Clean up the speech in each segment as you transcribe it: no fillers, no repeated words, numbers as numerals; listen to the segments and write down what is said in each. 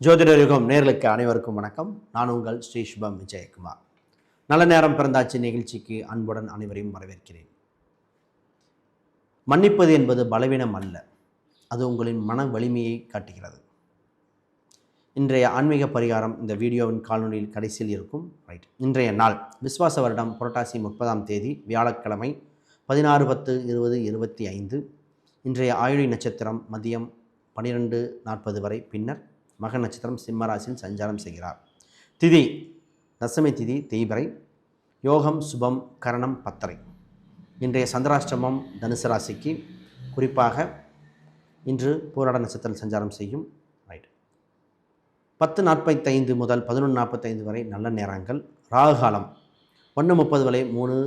ஜோதிடர் யுகம் நேர்களுக்கு அனைவருக்கும் வணக்கம். நான் உங்கள் ஸ்ரீ சுபம் விஜயகுமார். நல்ல நேரம் பிறந்தாச்சு நிகழ்ச்சிக்கு அன்புடன் அனைவரையும் வரவேற்கிறேன். மன்னிப்பது என்பது பலவீனம் அல்ல, அது உங்களின் மன வலிமையை காட்டுகிறது. இன்றைய ஆன்மீக பரிகாரம் இந்த வீடியோவின் காணொலியில் கடைசியில் இருக்கும். இன்றைய நாள் விஸ்வாச வருடம் புரட்டாசி 30ஆம் தேதி வியாழக்கிழமை 16/10/2025. இன்றைய ஆயுளி நட்சத்திரம் மதியம் 12:40 வரை, பின்னர் மக நட்சத்திரம் சிம்ம ராசியில் சஞ்சாரம் செய்கிறார். திதி தசமி திதி தேய்பிறை, யோகம் சுபம் கரணம் பத்தரை. இன்றைய சந்திராஷ்டமம் தனுசு ராசிக்கு, குறிப்பாக இன்று பூராட நட்சத்திரம் சஞ்சாரம் செய்யும். 10:45 முதல் 11:45 வரை நல்ல நேரங்கள். ராகு காலம் 1:30 வரை 3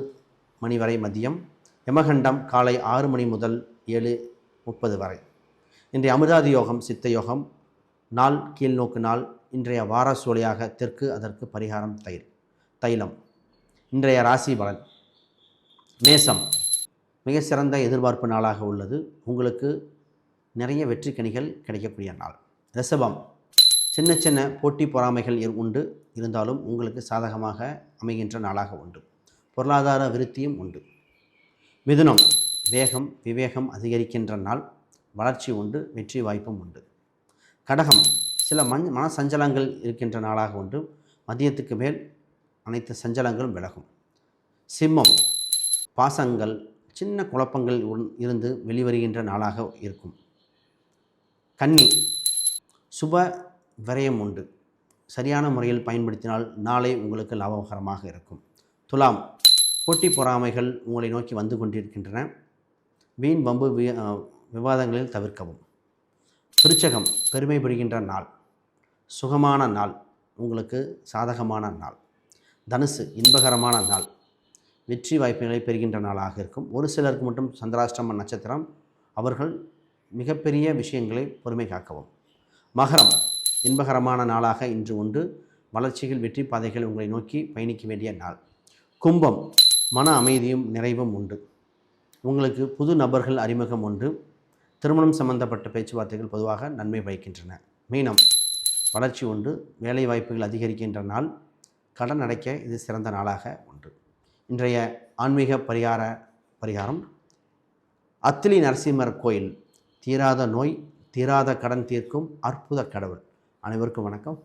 மணி வரை மதியம். யமகண்டம் காலை 6 மணி முதல் 7:30 வரை. இன்றைய அமிர்தாதி யோகம் சித்த யோகம். நாள் கீழ்நோக்கு நாள். இன்றைய வார சூளையாக தெற்கு, அதற்கு பரிகாரம் தைலம். இன்றைய ராசி பலன் மேசம் மிக சிறந்த எதிர்பார்ப்பு நாளாக உள்ளது. உங்களுக்கு நிறைய வெற்றி கனிகள் கிடைக்கக்கூடிய நாள். ரிஷபம் சின்ன சின்ன போட்டி பொறாமைகள் உண்டு, இருந்தாலும் உங்களுக்கு சாதகமாக அமைகின்ற நாளாக உண்டு. பொருளாதார விருத்தியும் உண்டு. மிதுனம் வேகம் விவேகம் அதிகரிக்கின்ற நாள். வளர்ச்சி உண்டு, வெற்றி வாய்ப்பும் உண்டு. கடகம் சில மன சஞ்சலங்கள் இருக்கின்ற நாளாக உண்டு. மதியத்துக்கு மேல் அனைத்து சஞ்சலங்களும் விலகும். சிம்மம் பாசங்கள் சின்ன குழப்பங்கள் இருந்து வெளிவருகின்ற நாளாக இருக்கும். கன்னி சுப விரயம் உண்டு, சரியான முறையில் பயன்படுத்தினால் நாளை உங்களுக்கு லாபகரமாக இருக்கும். துலாம் போட்டி பொறாமைகள் உங்களை நோக்கி வந்து கொண்டிருக்கின்றன. வீண் வம்பு விவாதங்களில் தவிர்க்கவும். விருச்சகம் பெருமைப்படுகின்ற நாள், சுகமான நாள், உங்களுக்கு சாதகமான நாள். தனுசு இன்பகரமான நாள், வெற்றி வாய்ப்புகளை பெறுகின்ற நாளாக இருக்கும். ஒரு சிலருக்கு மட்டும் சந்திராஷ்டம நட்சத்திரம், அவர்கள் மிகப்பெரிய விஷயங்களை பொறுமை காக்கவும். மகரம் இன்பகரமான நாளாக இன்று உண்டு. வளர்ச்சிகள் வெற்றி பாதைகள் உங்களை நோக்கி பயணிக்க வேண்டிய நாள். கும்பம் மன அமைதியும் நிறைவும் உண்டு. உங்களுக்கு புது நபர்கள் அறிமுகம் உண்டு. திருமணம் சம்பந்தப்பட்ட பேச்சுவார்த்தைகள் பொதுவாக நன்மை பயக்கின்றன. மீனம் வளர்ச்சி உண்டு, வேலை வாய்ப்புகள் அதிகரிக்கின்ற நாள். கடன் அடைக்க இது சிறந்த நாளாக உண்டு. இன்றைய ஆன்மீக பரிகாரம் அத்திலி நரசிம்மர் கோயில். தீராத நோய் தீராத கடன் தீர்க்கும் அற்புத கடவுள். அனைவருக்கும் வணக்கம்.